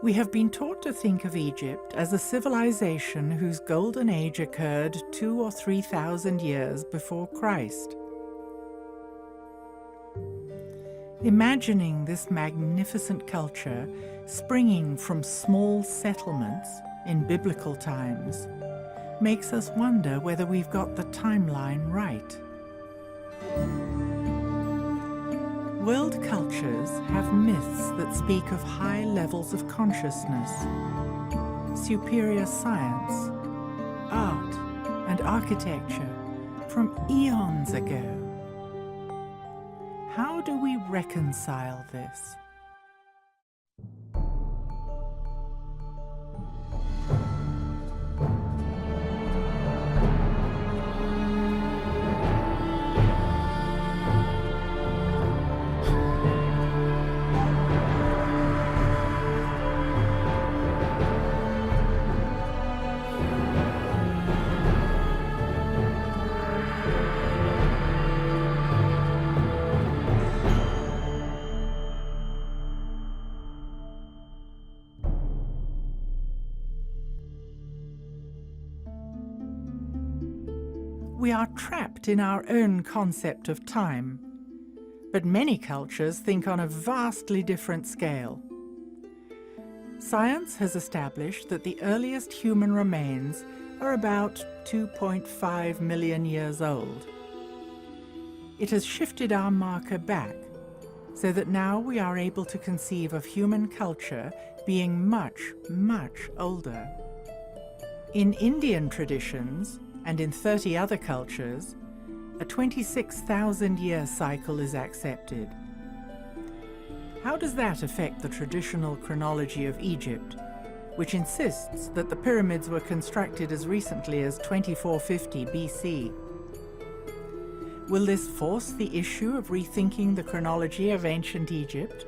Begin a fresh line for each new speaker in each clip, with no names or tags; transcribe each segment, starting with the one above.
We have been taught to think of Egypt as a civilization whose golden age occurred 2,000 or 3,000 years before Christ. Imagining this magnificent culture springing from small settlements in biblical times makes us wonder whether we've got the timeline right. World cultures have myths that speak of high levels of consciousness, superior science, art, and architecture from eons ago. How do we reconcile this? We are trapped in our own concept of time, but many cultures think on a vastly different scale. Science has established that the earliest human remains are about 2.5 million years old. It has shifted our marker back, so that now we are able to conceive of human culture being much, much older. In Indian traditions, and in 30 other cultures, a 26,000-year cycle is accepted. How does that affect the traditional chronology of Egypt, which insists that the pyramids were constructed as recently as 2450 BC? Will this force the issue of rethinking the chronology of ancient Egypt?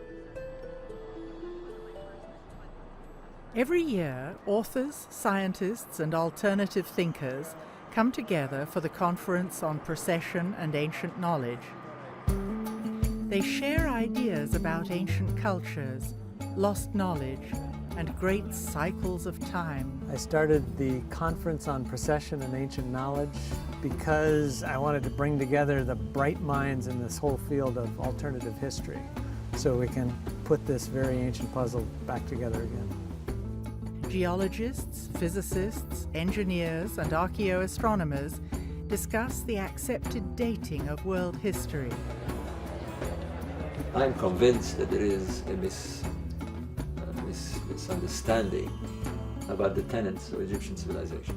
Every year, authors, scientists, and alternative thinkers come together for the Conference on Precession and Ancient Knowledge. They share ideas about ancient cultures, lost knowledge, and great cycles of time.
I started the Conference on Precession and Ancient Knowledge because I wanted to bring together the bright minds in this whole field of alternative history so we can put this very ancient puzzle back together again.
Geologists, physicists, engineers, and archaeoastronomers discuss the accepted dating of world history.
I'm convinced that there is a misunderstanding about the tenets of Egyptian civilization.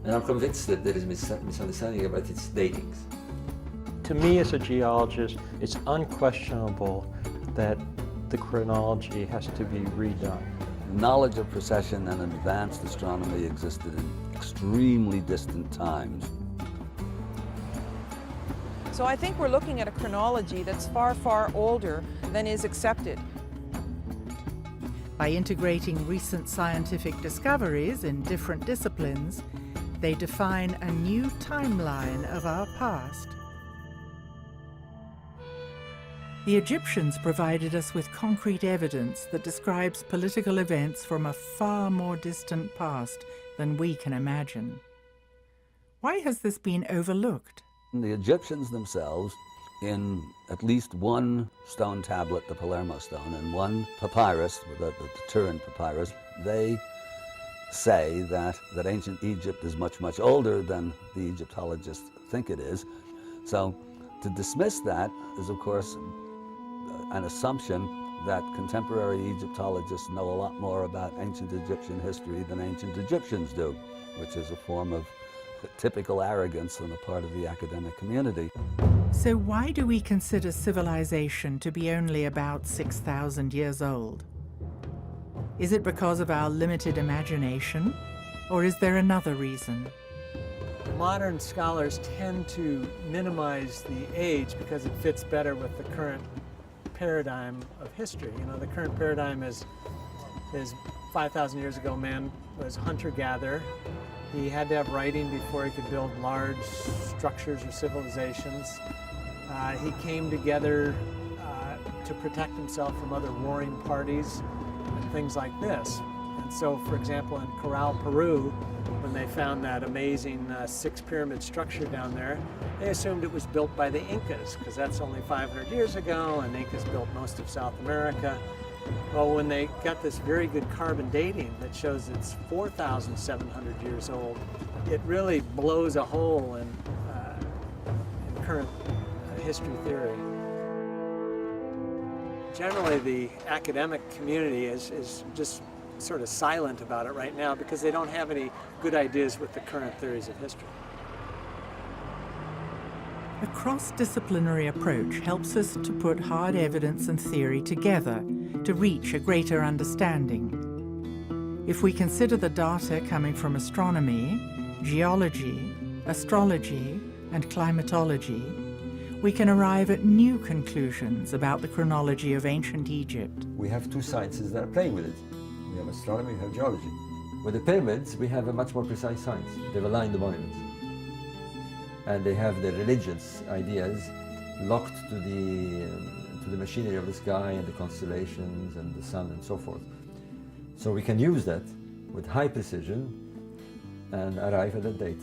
And I'm convinced that there is misunderstanding about its datings.
To me as a geologist, it's unquestionable that the chronology has to be redone.
Knowledge of precession and advanced astronomy existed in extremely distant times.
So I think we're looking at a chronology that's far, far older than is accepted.
By integrating recent scientific discoveries in different disciplines, they define a new timeline of our past. The Egyptians provided us with concrete evidence that describes political events from a far more distant past than we can imagine. Why has this been overlooked?
The Egyptians themselves, in at least one stone tablet, the Palermo stone, and one papyrus, the Turin papyrus, they say that ancient Egypt is much, much older than the Egyptologists think it is. So to dismiss that is, of course, an assumption that contemporary Egyptologists know a lot more about ancient Egyptian history than ancient Egyptians do, which is a form of typical arrogance on the part of the academic community.
So why do we consider civilization to be only about 6,000 years old? Is it because of our limited imagination, or is there another reason?
Modern scholars tend to minimize the age because it fits better with the current paradigm of history. You know, the current paradigm is 5,000 years ago, man was hunter-gatherer. He had to have writing before he could build large structures or civilizations. He came together to protect himself from other warring parties. things like this. And so, for example, in Corral, Peru, when they found that amazing six-pyramid structure down there, they assumed it was built by the Incas, because that's only 500 years ago, and the Incas built most of South America. Well, when they got this very good carbon dating that shows it's 4,700 years old, it really blows a hole in current history theory. Generally, the academic community is just sort of silent about it right now because they don't have any good ideas with the current theories of history.
A cross-disciplinary approach helps us to put hard evidence and theory together to reach a greater understanding. If we consider the data coming from astronomy, geology, astrology, and climatology, we can arrive at new conclusions about the chronology of ancient Egypt.
We have two sciences that are playing with it. We have astronomy, we have geology. With the pyramids, we have a much more precise science. They've aligned the monuments. And they have the religious ideas locked to the machinery of the sky and the constellations and the sun and so forth. So we can use that with high precision and arrive at that date.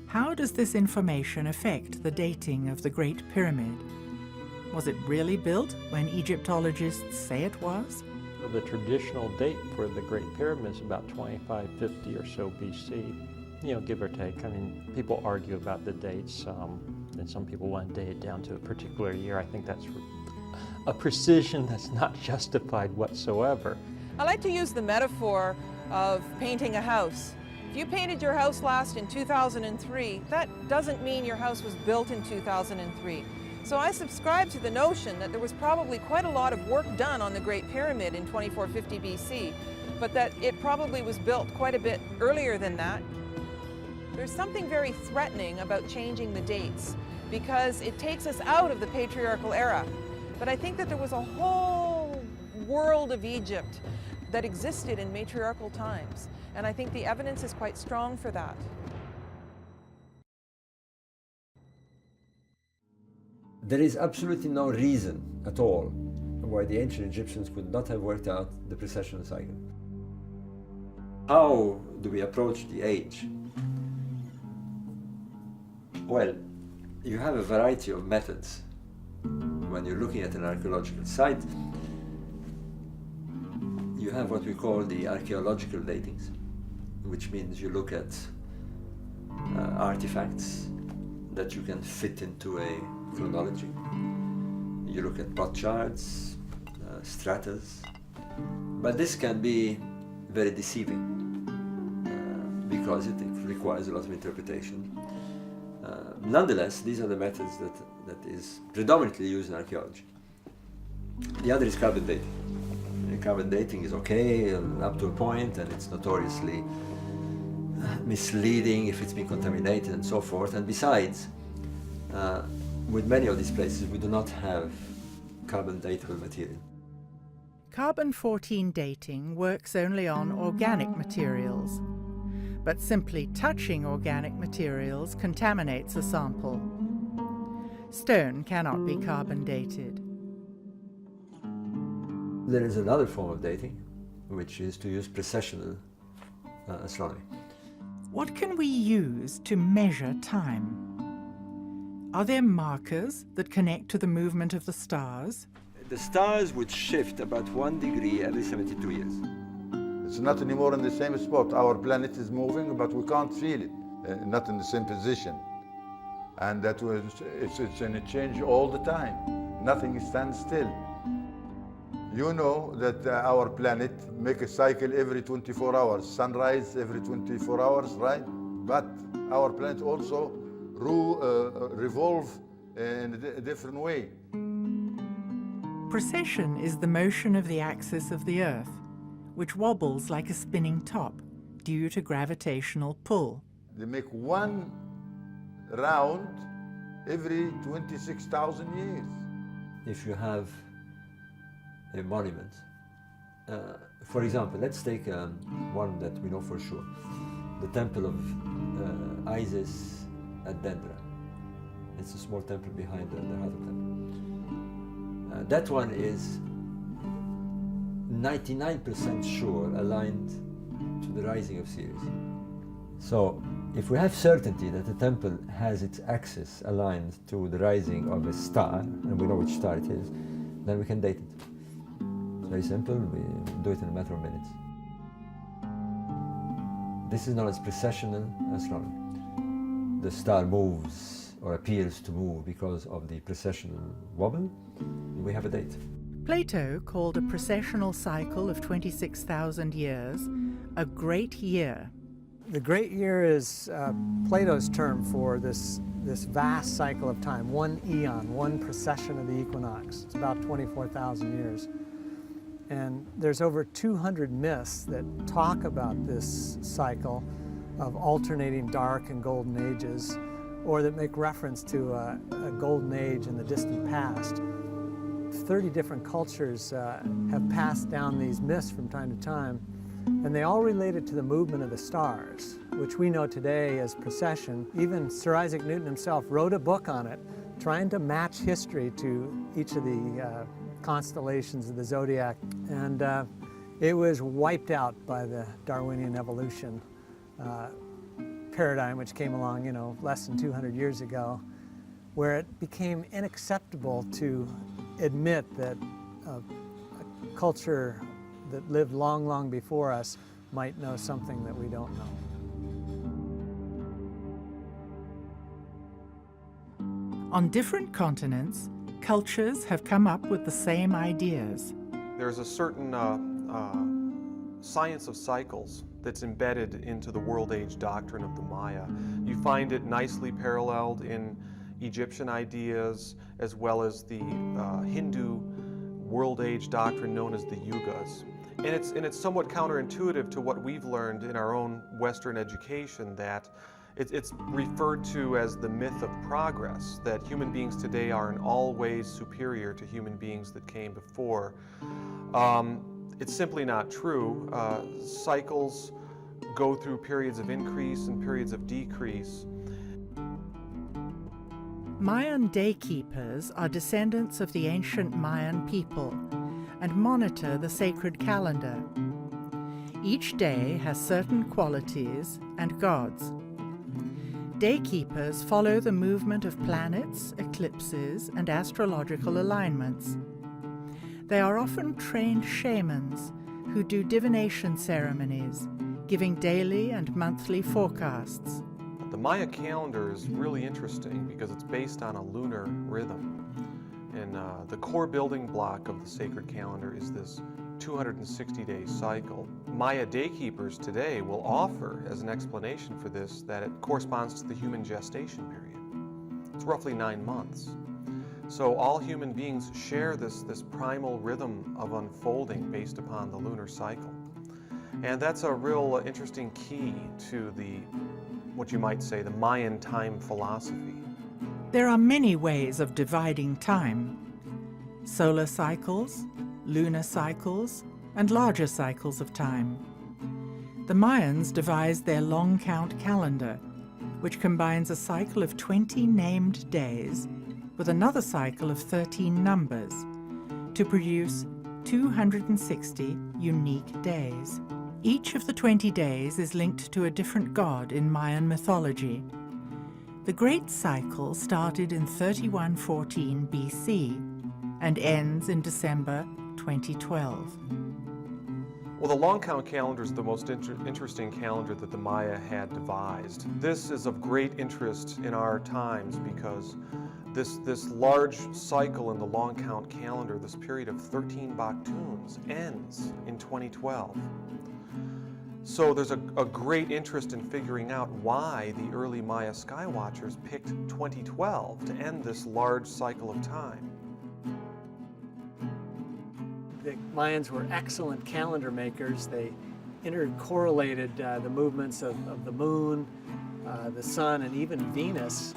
How does this information affect the dating of the Great Pyramid? Was it really built when Egyptologists say it was?
The traditional date for the Great Pyramid is about 2550 or so BC, you know, give or take. I mean, people argue about the dates, and some people want to date it down to a particular year. I think that's a precision that's not justified whatsoever.
I like to use the metaphor of painting a house. If you painted your house last in 2003, that doesn't mean your house was built in 2003. So I subscribe to the notion that there was probably quite a lot of work done on the Great Pyramid in 2450 BC, but that it probably was built quite a bit earlier than that. There's something very threatening about changing the dates because it takes us out of the patriarchal era. But I think that there was a whole world of Egypt that existed in matriarchal times, and I think the evidence is quite strong for that.
There is absolutely no reason at all why the ancient Egyptians could not have worked out the precessional cycle. How do we approach the age? Well, you have a variety of methods. When you're looking at an archaeological site, you have what we call the archaeological datings, which means you look at artifacts that you can fit into a chronology. You look at plot charts, stratas, but this can be very deceiving because it requires a lot of interpretation. Nonetheless, these are the methods that is predominantly used in archaeology. The other is carbon dating. Carbon dating is okay up to a point, and it's notoriously misleading if it's been contaminated and so forth. And besides, with many of these places, we do not have carbon datable material.
Carbon-14 dating works only on organic materials, but simply touching organic materials contaminates a sample. Stone cannot be carbon dated.
There is another form of dating, which is to use precessional astronomy.
What can we use to measure time? Are there markers that connect to the movement of the stars?
The stars would shift about 1 degree every 72 years.
It's not anymore in the same spot. Our planet is moving, but we can't feel it, not in the same position. And that was, it's in a change all the time. Nothing stands still. You know that our planet makes a cycle every 24 hours, sunrise every 24 hours, right? But our planet also revolve in a different way.
Precession is the motion of the axis of the Earth, which wobbles like a spinning top due to gravitational pull.
They make one round every 26,000 years.
If you have a monument, for example, let's take one that we know for sure, the temple of Isis at Dendra. It's a small temple behind the Hathor temple. That one is 99% sure aligned to the rising of Sirius. So if we have certainty that the temple has its axis aligned to the rising of a star, and we know which star it is, then we can date it. It's very simple, we do it in a matter of minutes. This is known as precessional astronomy. The star moves or appears to move because of the precessional wobble. We have a date.
Plato called a precessional cycle of 26,000 years a great year.
The great year is Plato's term for this vast cycle of time, one eon, one precession of the equinox. It's about 24,000 years. And there's over 200 myths that talk about this cycle of alternating dark and golden ages, or that make reference to a golden age in the distant past. 30 different cultures have passed down these myths from time to time, and they all related to the movement of the stars, which we know today as precession. Even Sir Isaac Newton himself wrote a book on it, trying to match history to each of the constellations of the zodiac, and it was wiped out by the Darwinian evolution paradigm, which came along, you know, less than 200 years ago, where it became unacceptable to admit that a culture that lived long, long before us might know something that we don't know.
On different continents, cultures have come up with the same ideas.
There's a certain science of cycles that's embedded into the world age doctrine of the Maya. You find it nicely paralleled in Egyptian ideas as well as the Hindu world age doctrine known as the Yugas. And it's somewhat counterintuitive to what we've learned in our own Western education, that it's referred to as the myth of progress, that human beings today are in all ways superior to human beings that came before. It's simply not true. Cycles go through periods of increase and periods of decrease.
Mayan day keepers are descendants of the ancient Mayan people and monitor the sacred calendar. Each day has certain qualities and gods. Day keepers follow the movement of planets, eclipses, and astrological alignments. They are often trained shamans who do divination ceremonies, giving daily and monthly forecasts.
The Maya calendar is really interesting because it's based on a lunar rhythm. And the core building block of the sacred calendar is this 260-day cycle. Maya daykeepers today will offer as an explanation for this that it corresponds to the human gestation period. It's roughly 9 months. So all human beings share this primal rhythm of unfolding based upon the lunar cycle. And that's a real interesting key to what you might say, the Mayan time philosophy.
There are many ways of dividing time: solar cycles, lunar cycles, and larger cycles of time. The Mayans devised their long count calendar, which combines a cycle of 20 named days with another cycle of 13 numbers to produce 260 unique days. Each of the 20 days is linked to a different god in Mayan mythology. The Great Cycle started in 3114 BC and ends in December 2012.
Well, the long count calendar is the most interesting calendar that the Maya had devised. This is of great interest in our times because this large cycle in the long count calendar, this period of 13 Baktuns, ends in 2012. So there's a great interest in figuring out why the early Maya skywatchers picked 2012 to end this large cycle of time.
The Mayans were excellent calendar makers. They intercorrelated the movements of the moon, the sun, and even Venus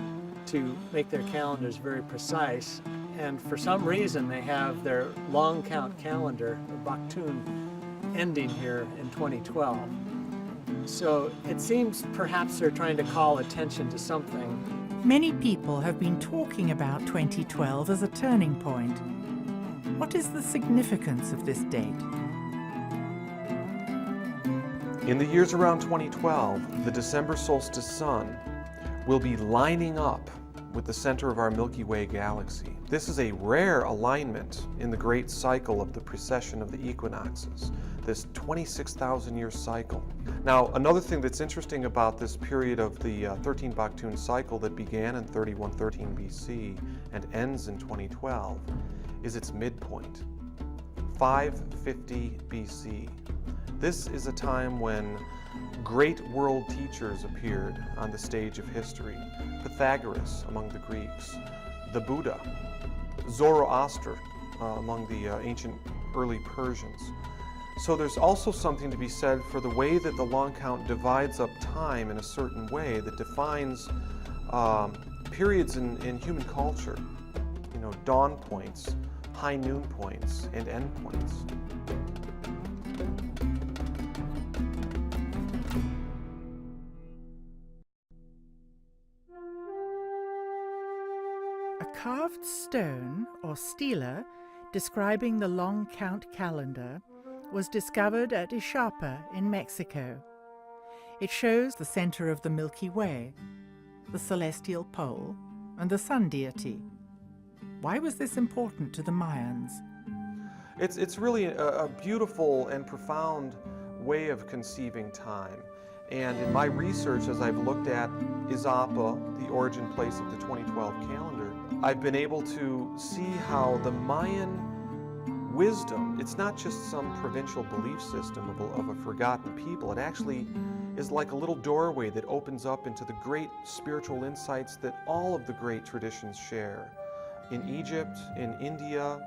to make their calendars very precise. And for some reason, they have their long count calendar, the Baktun, ending here in 2012. So it seems perhaps they're trying to call attention to something.
Many people have been talking about 2012 as a turning point. What is the significance of this date?
In the years around 2012, the December solstice sun will be lining up with the center of our Milky Way galaxy. This is a rare alignment in the great cycle of the precession of the equinoxes, this 26,000-year cycle. Now, another thing that's interesting about this period of the 13 Baktun cycle that began in 3113 BC and ends in 2012 is its midpoint, 550 BC. This is a time when great world teachers appeared on the stage of history. Pythagoras among the Greeks, the Buddha, Zoroaster among the ancient early Persians. So there's also something to be said for the way that the long count divides up time in a certain way that defines periods in human culture. You know, dawn points, high noon points, and end points.
A carved stone or stela describing the long count calendar was discovered at Ixapa in Mexico. It shows the center of the Milky Way, the celestial pole, and the sun deity. Why was this important to the Mayans?
It's really a beautiful and profound way of conceiving time. And in my research, as I've looked at Ixapa, the origin place of the 2012 calendar, I've been able to see how the Mayan wisdom, it's not just some provincial belief system of a forgotten people. It actually is like a little doorway that opens up into the great spiritual insights that all of the great traditions share. In Egypt, in India,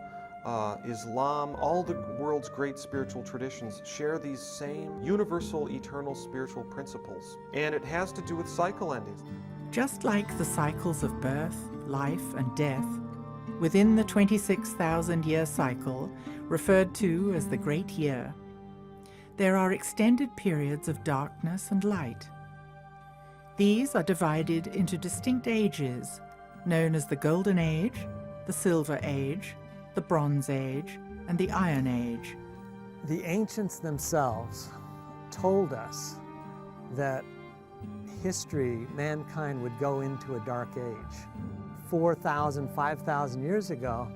Islam, all the world's great spiritual traditions share these same universal, eternal spiritual principles. And it has to do with cycle endings.
Just like the cycles of birth, life, and death, within the 26,000-year cycle, referred to as the Great Year, there are extended periods of darkness and light. These are divided into distinct ages, known as the Golden Age, the Silver Age, the Bronze Age, and the Iron Age.
The ancients themselves told us that history, mankind would go into a dark age. 4,000, 5,000 years ago,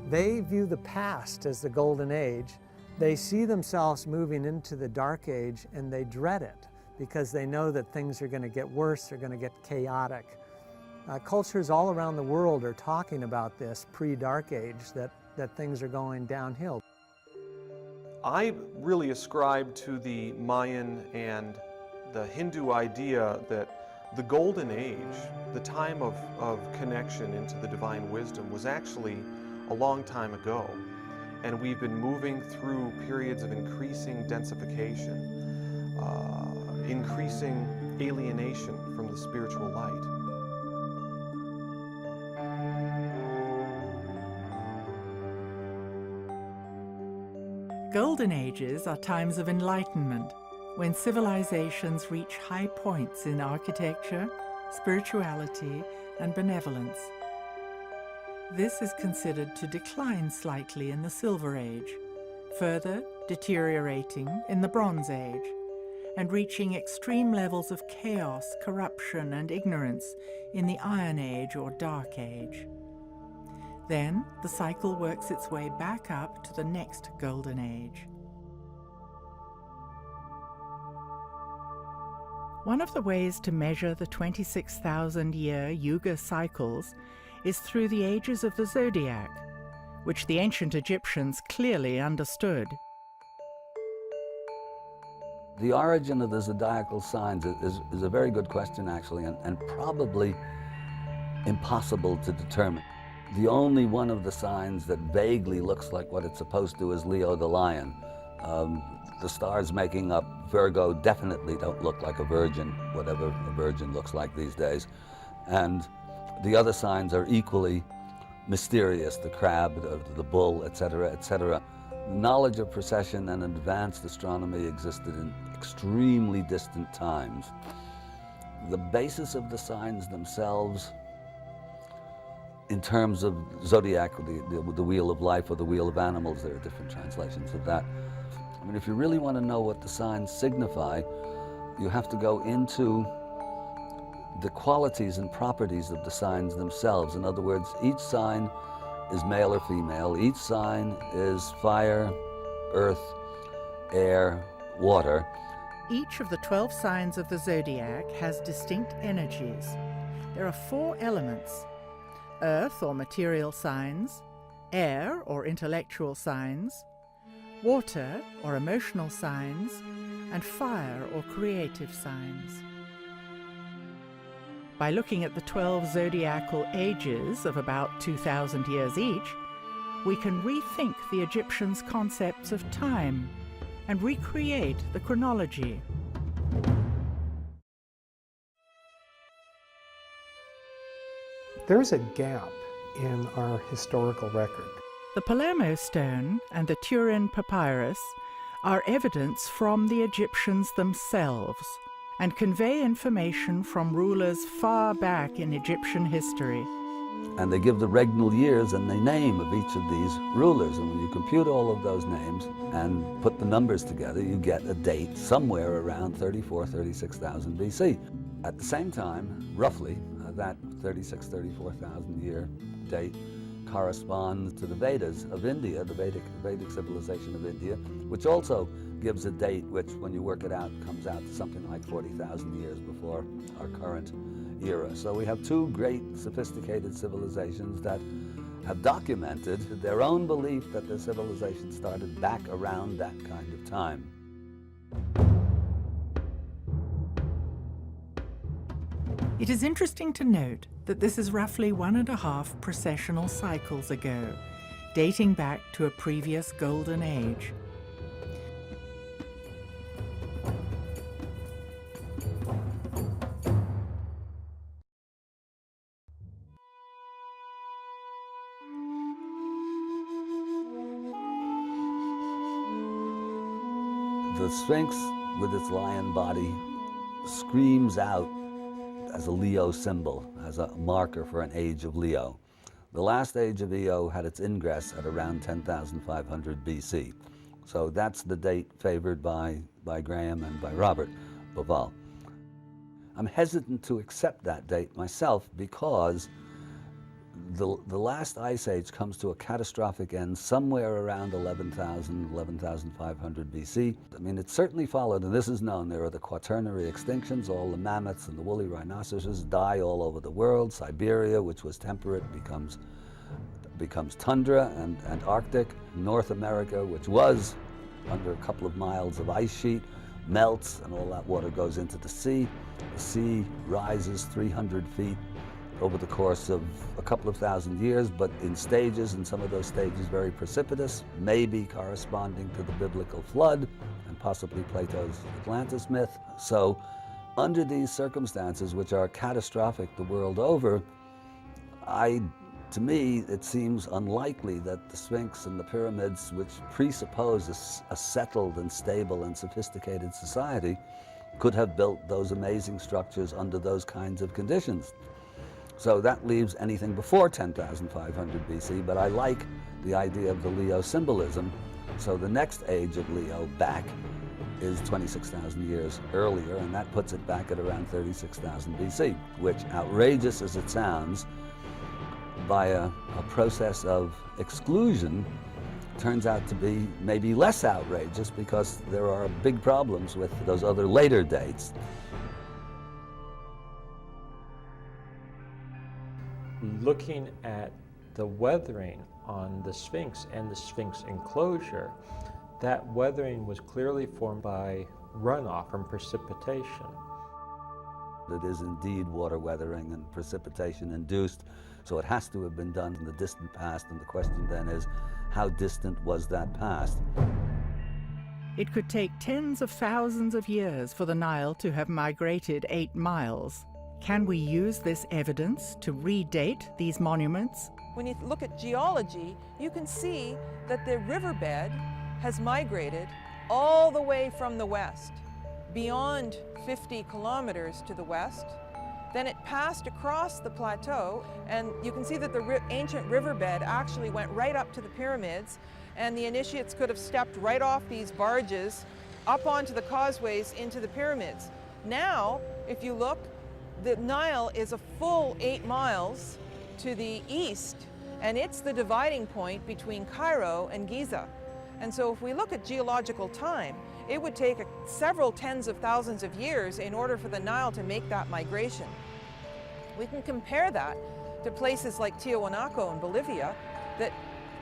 they view the past as the Golden Age. They see themselves moving into the Dark Age and they dread it because they know that things are going to get worse, they're going to get chaotic. Cultures all around the world are talking about this pre-Dark Age, that things are going downhill.
I really ascribe to the Mayan and the Hindu idea that the Golden Age, the time of connection into the divine wisdom, was actually a long time ago. And we've been moving through periods of increasing densification, increasing alienation from the spiritual light.
Golden Ages are times of enlightenment, when civilizations reach high points in architecture, spirituality, and benevolence. This is considered to decline slightly in the Silver Age, further deteriorating in the Bronze Age, and reaching extreme levels of chaos, corruption, and ignorance in the Iron Age or Dark Age. Then the cycle works its way back up to the next Golden Age. One of the ways to measure the 26,000-year Yuga cycles is through the ages of the zodiac, which the ancient Egyptians clearly understood.
The origin of the zodiacal signs is a very good question, actually, and probably impossible to determine. The only one of the signs that vaguely looks like what it's supposed to is Leo the Lion. The stars making up Virgo definitely don't look like a virgin, whatever a virgin looks like these days. And the other signs are equally mysterious, the crab, the bull, etc., etc. Knowledge of precession and advanced astronomy existed in extremely distant times. The basis of the signs themselves, in terms of zodiac, the wheel of life or the wheel of animals, there are different translations of that, I mean, if you really want to know what the signs signify, you have to go into the qualities and properties of the signs themselves. In other words, each sign is male or female. Each sign is fire, earth, air, water.
Each of the 12 signs of the zodiac has distinct energies. There are 4 elements: earth or material signs, air or intellectual signs, water or emotional signs, and fire or creative signs. By looking at the 12 zodiacal ages of about 2,000 years each, we can rethink the Egyptians' concepts of time and recreate the chronology.
There's a gap in our historical record.
The Palermo stone and the Turin papyrus are evidence from the Egyptians themselves and convey information from rulers far back in Egyptian history.
And they give the regnal years and the name of each of these rulers. And when you compute all of those names and put the numbers together, you get a date somewhere around 36,000 BC. At the same time, roughly, that 34,000 year date corresponds to the Vedas of India, the Vedic civilization of India, which also gives a date which, when you work it out, comes out to something like 40,000 years before our current era. So we have 2 great sophisticated civilizations that have documented their own belief that their civilization started back around that kind of time.
It is interesting to note that this is roughly 1.5 precessional cycles ago, dating back to a previous golden age.
The Sphinx, with its lion body, screams out as a Leo symbol, as a marker for an age of Leo. The last age of Eo had its ingress at around 10,500 BC. So that's the date favored by Graham and by Robert Bauval. I'm hesitant to accept that date myself because the last ice age comes to a catastrophic end somewhere around 11,500 BC. I mean, it certainly followed, and this is known, there are the quaternary extinctions. All the mammoths and the woolly rhinoceroses die all over the world. Siberia, which was temperate, becomes tundra and Arctic. North America, which was under a couple of miles of ice sheet, melts, and all that water goes into the sea. The sea rises 300 feet over the course of a couple of thousand years, but in stages, and some of those stages very precipitous, maybe corresponding to the biblical flood and possibly Plato's Atlantis myth. So under these circumstances, which are catastrophic the world over, to me, it seems unlikely that the Sphinx and the pyramids, which presuppose a settled and stable and sophisticated society, could have built those amazing structures under those kinds of conditions. So that leaves anything before 10,500 BC, but I like the idea of the Leo symbolism. So the next age of Leo back is 26,000 years earlier, and that puts it back at around 36,000 BC, which, outrageous as it sounds, by a process of exclusion, turns out to be maybe less outrageous because there are big problems with those other later dates.
Looking at the weathering on the Sphinx and the Sphinx enclosure, that weathering was clearly formed by runoff from precipitation.
It is indeed water weathering and precipitation induced, so it has to have been done in the distant past, and the question then is, how distant was that past?
It could take tens of thousands of years for the Nile to have migrated 8 miles. Can we use this evidence to redate these monuments?
When you look at geology, you can see that the riverbed has migrated all the way from the west, beyond 50 kilometers to the west, Then it passed across the plateau, and you can see that the ancient riverbed actually went right up to the pyramids, and the initiates could have stepped right off these barges up onto the causeways into the pyramids. Now, if you look, the Nile is a full 8 miles to the east, and it's the dividing point between Cairo and Giza. And so if we look at geological time, it would take several tens of thousands of years in order for the Nile to make that migration. We can compare that to places like Tiahuanaco in Bolivia that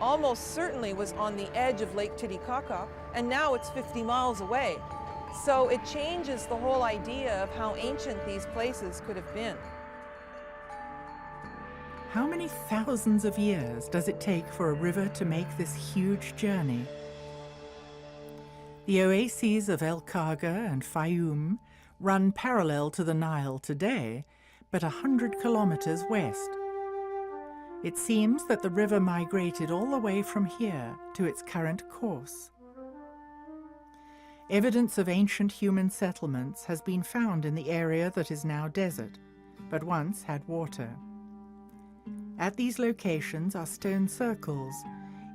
almost certainly was on the edge of Lake Titicaca, and now it's 50 miles away. So it changes the whole idea of how ancient these places could have been.
How many thousands of years does it take for a river to make this huge journey? The oases of El Khaga and Fayoum run parallel to the Nile today, but 100 kilometers west. It seems that the river migrated all the way from here to its current course. Evidence of ancient human settlements has been found in the area that is now desert, but once had water. At these locations are stone circles,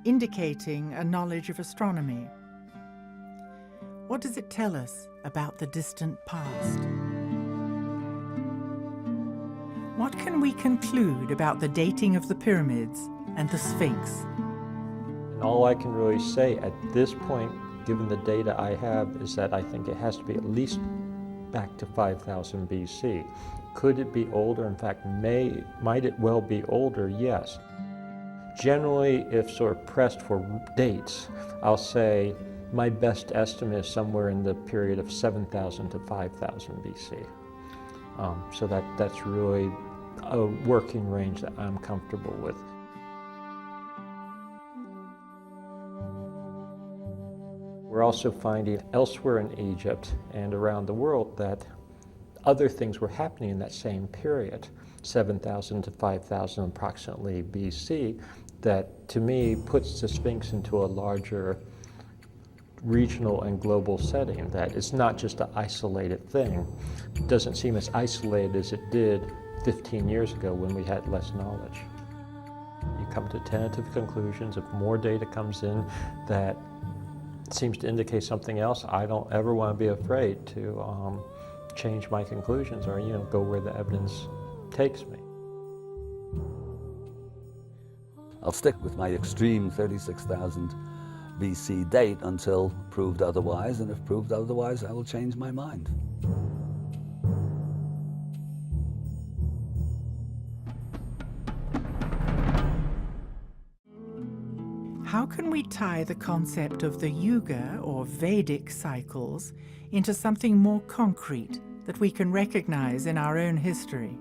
indicating a knowledge of astronomy. What does it tell us about the distant past? What can we conclude about the dating of the pyramids and the Sphinx?
And all I can really say at this point, given the data I have, is that I think it has to be at least back to 5000 BC. Could it be older? In fact, might it well be older? Yes. Generally, if sort of pressed for dates, I'll say my best estimate is somewhere in the period of 7000 to 5000 BC. So that's really a working range that I'm comfortable with. We're also finding elsewhere in Egypt and around the world that other things were happening in that same period, 7,000 to 5,000 approximately BC, that to me puts the Sphinx into a larger regional and global setting, that it's not just an isolated thing. It doesn't seem as isolated as it did 15 years ago when we had less knowledge. You come to tentative conclusions. If more data comes in that seems to indicate something else, I don't ever want to be afraid to change my conclusions or go where the evidence takes me.
I'll stick with my extreme 36,000 BC date until proved otherwise, and if proved otherwise, I will change my mind.
How can we tie the concept of the Yuga or Vedic cycles into something more concrete that we can recognize in our own history?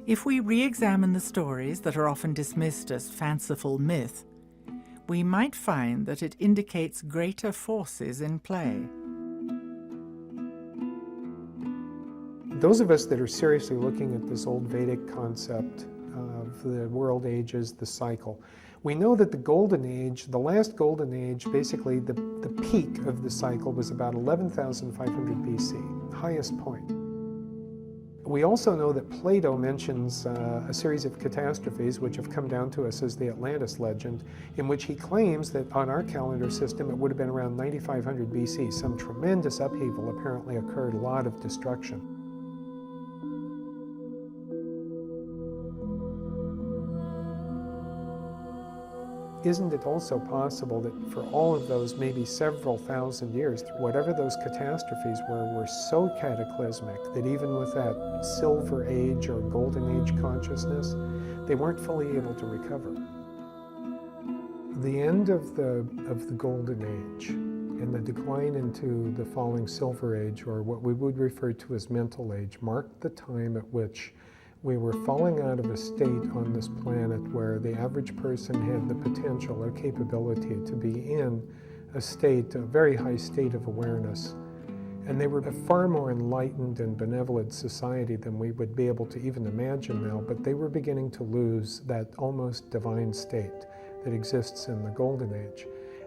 If we re-examine the stories that are often dismissed as fanciful myth, we might find that it indicates greater forces in play.
Those of us that are seriously looking at this old Vedic concept of the world ages, the cycle, we know that the Golden Age, the last Golden Age, basically the peak of the cycle was about 11,500 BC, highest point. We also know that Plato mentions a series of catastrophes which have come down to us as the Atlantis legend, in which he claims that on our calendar system it would have been around 9,500 BC. Some tremendous upheaval apparently occurred, a lot of destruction. Isn't it also possible that for all of those maybe several thousand years, whatever those catastrophes were so cataclysmic that even with that Silver Age or Golden Age consciousness, they weren't fully able to recover? The end of the Golden Age and the decline into the falling Silver Age, or what we would refer to as Mental Age, marked the time at which we were falling out of a state on this planet where the average person had the potential or capability to be in a state, a very high state of awareness. And they were a far more enlightened and benevolent society than we would be able to even imagine now, but they were beginning to lose that almost divine state that exists in the Golden Age.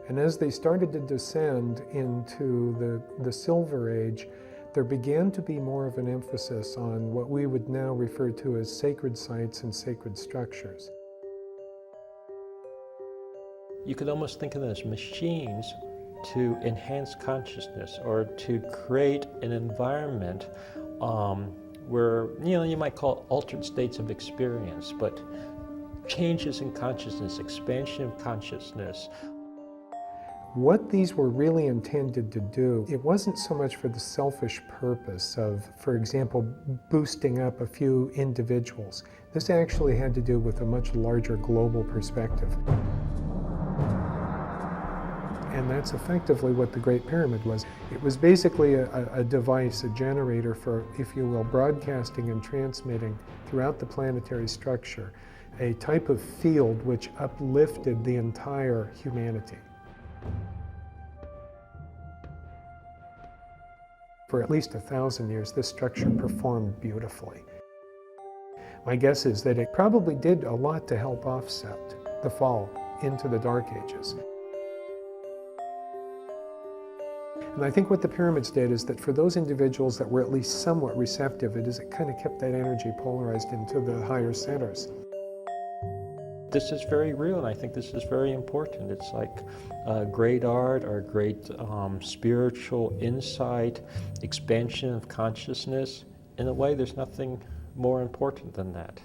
And as they started to descend into the Silver Age, there began to be more of an emphasis on what we would now refer to as sacred sites and sacred structures.
You could almost think of them as machines to enhance consciousness or to create an environment where, you might call it altered states of experience, but changes in consciousness, expansion of consciousness.
What these were really intended to do, it wasn't so much for the selfish purpose of, for example, boosting up a few individuals. This actually had to do with a much larger global perspective. And that's effectively what the Great Pyramid was. It was basically a device, a generator for, if you will, broadcasting and transmitting throughout the planetary structure a type of field which uplifted the entire humanity. For at least 1,000 years, this structure performed beautifully. My guess is that it probably did a lot to help offset the fall into the Dark Ages. And I think what the pyramids did is that for those individuals that were at least somewhat receptive, it kind of kept that energy polarized into the higher centers.
This is very real, and I think this is very important. It's like great art or great spiritual insight, expansion of consciousness. In a way, there's nothing more important than that.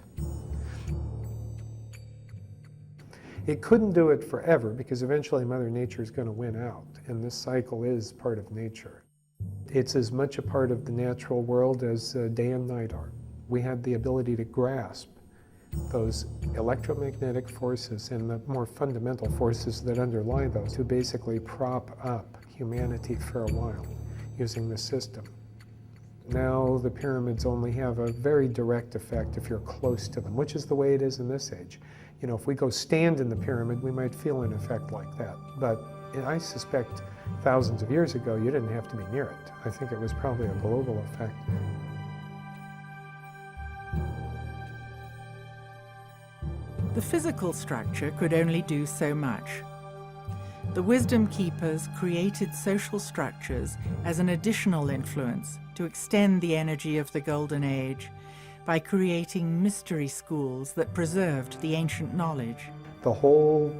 It couldn't do it forever because eventually Mother Nature is going to win out, and this cycle is part of nature. It's as much a part of the natural world as day and night are. We have the ability to grasp those electromagnetic forces and the more fundamental forces that underlie those to basically prop up humanity for a while using the system. Now the pyramids only have a very direct effect if you're close to them, which is the way it is in this age. If we go stand in the pyramid, we might feel an effect like that. But I suspect thousands of years ago, you didn't have to be near it. I think it was probably a global effect.
The physical structure could only do so much. The wisdom keepers created social structures as an additional influence to extend the energy of the Golden Age by creating mystery schools that preserved the ancient knowledge.
The whole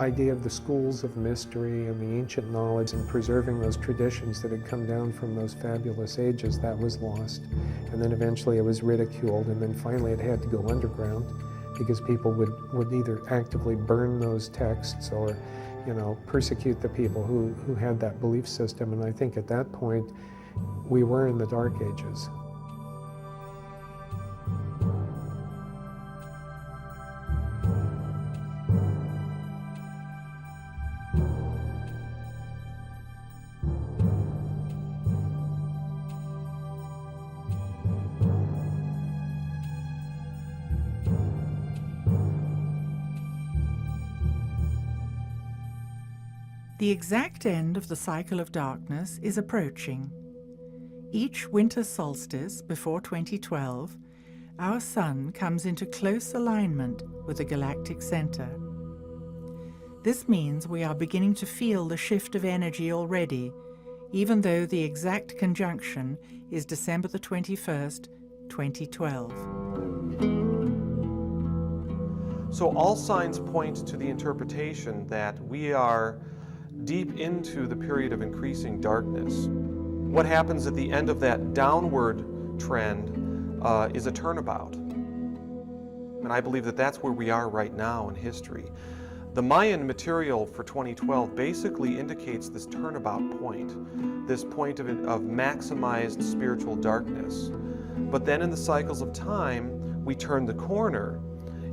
idea of the schools of mystery and the ancient knowledge and preserving those traditions that had come down from those fabulous ages, that was lost. And then eventually it was ridiculed, and then finally it had to go underground because people would either actively burn those texts or persecute the people who had that belief system. And I think at that point, we were in the Dark Ages.
The exact end of the cycle of darkness is approaching. Each winter solstice before 2012, our sun comes into close alignment with the galactic center. This means we are beginning to feel the shift of energy already, even though the exact conjunction is December the 21st, 2012.
So all signs point to the interpretation that we are deep into the period of increasing darkness. What happens at the end of that downward trend is a turnabout. And I believe that that's where we are right now in history. The Mayan material for 2012 basically indicates this turnabout point, this point of maximized spiritual darkness. But then in the cycles of time, we turn the corner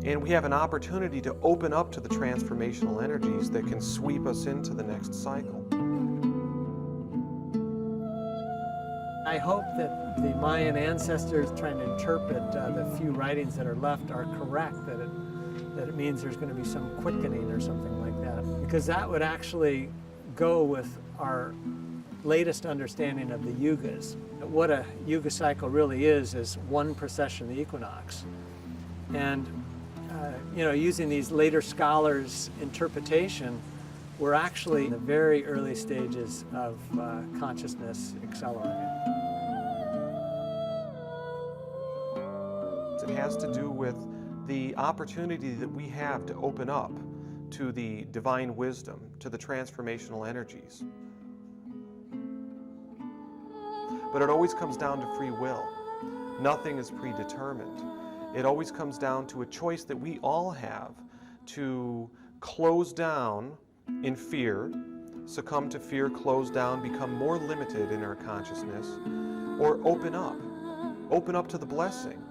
and we have an opportunity to open up to the transformational energies that can sweep us into the next cycle.
I hope that the Mayan ancestors trying to interpret the few writings that are left are correct, that it means there's going to be some quickening or something like that. Because that would actually go with our latest understanding of the yugas. What a yuga cycle really is one precession of the equinox. And using these later scholars' interpretation, we're actually in the very early stages of consciousness accelerating.
has to do with the opportunity that we have to open up to the divine wisdom, to the transformational energies. But it always comes down to free will. Nothing is predetermined. It always comes down to a choice that we all have to close down in fear, succumb to fear, close down, become more limited in our consciousness, or open up to the blessing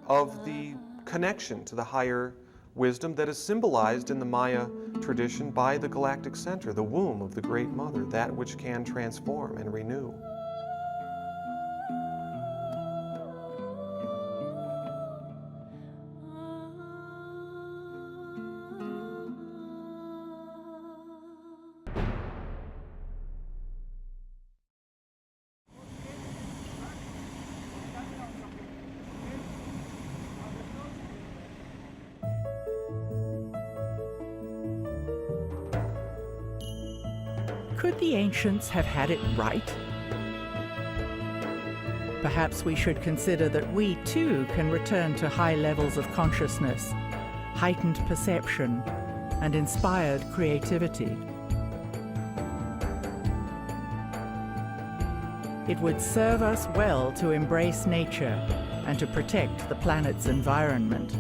of the connection to the higher wisdom that is symbolized in the Maya tradition by the galactic center, the womb of the Great Mother, that which can transform and renew.
Could the ancients have had it right? Perhaps we should consider that we too can return to high levels of consciousness, heightened perception, and inspired creativity. It would serve us well to embrace nature and to protect the planet's environment.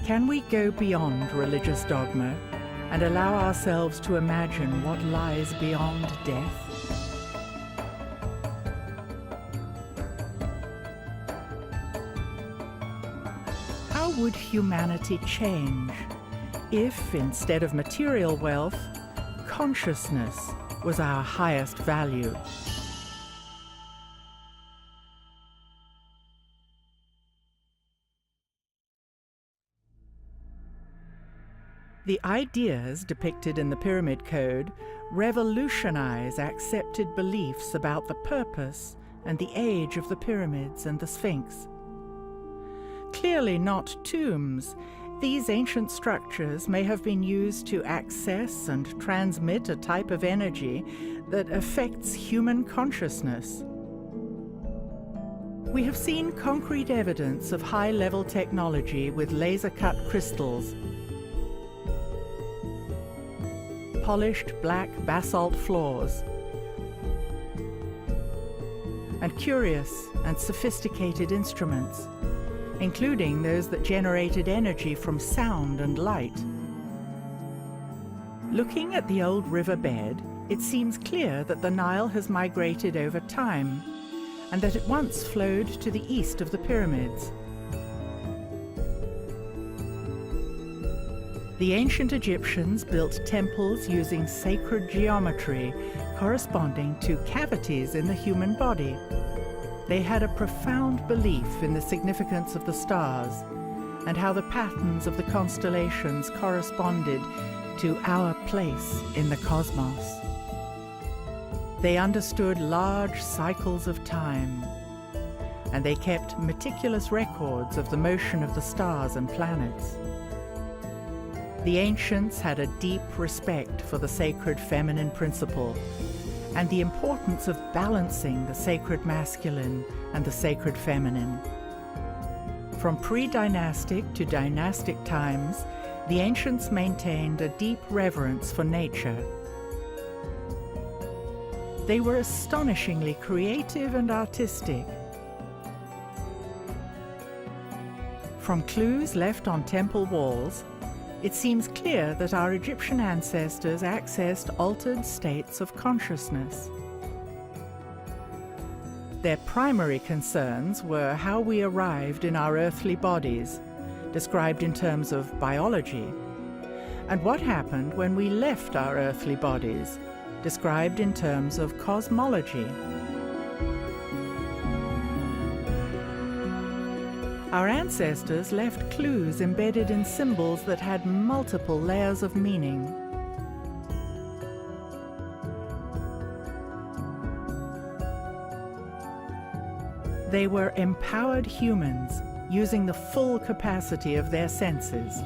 Can we go beyond religious dogma and allow ourselves to imagine what lies beyond death? How would humanity change if, instead of material wealth, consciousness was our highest value? The ideas depicted in the Pyramid Code revolutionize accepted beliefs about the purpose and the age of the pyramids and the Sphinx. Clearly not tombs, these ancient structures may have been used to access and transmit a type of energy that affects human consciousness. We have seen concrete evidence of high-level technology with laser-cut crystals, polished black basalt floors, and curious and sophisticated instruments, including those that generated energy from sound and light. Looking at the old riverbed, it seems clear that the Nile has migrated over time, and that it once flowed to the east of the pyramids. The ancient Egyptians built temples using sacred geometry corresponding to cavities in the human body. They had a profound belief in the significance of the stars and how the patterns of the constellations corresponded to our place in the cosmos. They understood large cycles of time, and they kept meticulous records of the motion of the stars and planets. The ancients had a deep respect for the sacred feminine principle and the importance of balancing the sacred masculine and the sacred feminine. From pre-dynastic to dynastic times, the ancients maintained a deep reverence for nature. They were astonishingly creative and artistic. From clues left on temple walls, it seems clear that our Egyptian ancestors accessed altered states of consciousness. Their primary concerns were how we arrived in our earthly bodies, described in terms of biology, and what happened when we left our earthly bodies, described in terms of cosmology. Our ancestors left clues embedded in symbols that had multiple layers of meaning. They were empowered humans, using the full capacity of their senses.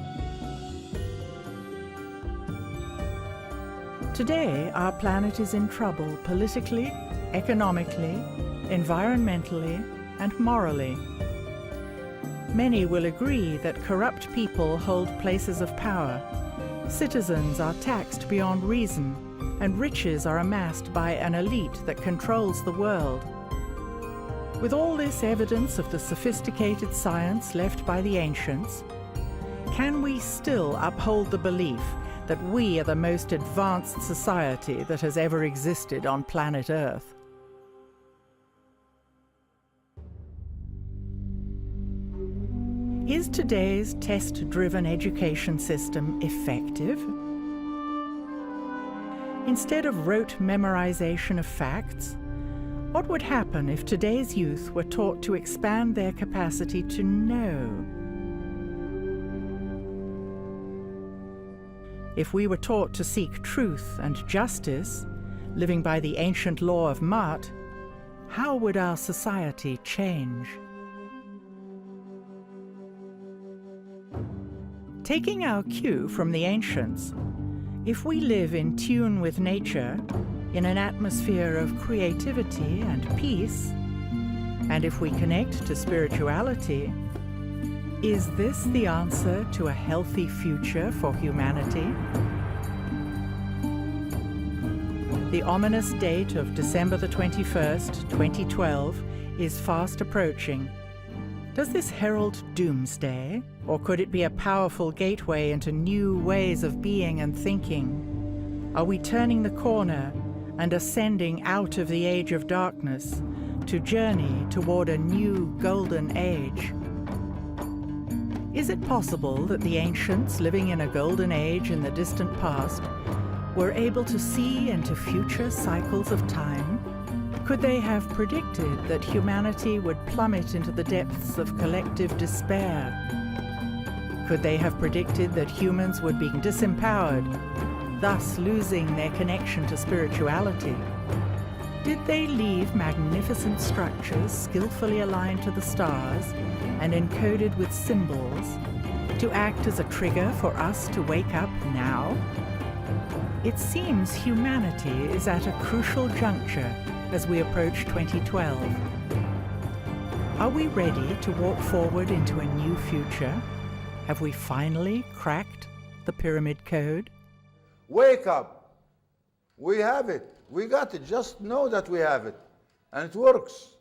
Today, our planet is in trouble politically, economically, environmentally, and morally. Many will agree that corrupt people hold places of power. Citizens are taxed beyond reason, and riches are amassed by an elite that controls the world. With all this evidence of the sophisticated science left by the ancients, can we still uphold the belief that we are the most advanced society that has ever existed on planet Earth? Is today's test-driven education system effective? Instead of rote memorization of facts, what would happen if today's youth were taught to expand their capacity to know? If we were taught to seek truth and justice, living by the ancient law of Ma'at, how would our society change? Taking our cue from the ancients, if we live in tune with nature, in an atmosphere of creativity and peace, and if we connect to spirituality, is this the answer to a healthy future for humanity? The ominous date of December the 21st, 2012, is fast approaching. Does this herald doomsday, or could it be a powerful gateway into new ways of being and thinking? Are we turning the corner and ascending out of the age of darkness to journey toward a new golden age? Is it possible that the ancients, living in a golden age in the distant past, were able to see into future cycles of time? Could they have predicted that humanity would plummet into the depths of collective despair? Could they have predicted that humans would be disempowered, thus losing their connection to spirituality? Did they leave magnificent structures skillfully aligned to the stars and encoded with symbols to act as a trigger for us to wake up now? It seems humanity is at a crucial juncture as we approach 2012. Are we ready to walk forward into a new future? Have we finally cracked the pyramid code?
Wake up. We have it. We got it. Just know that we have it. And it works.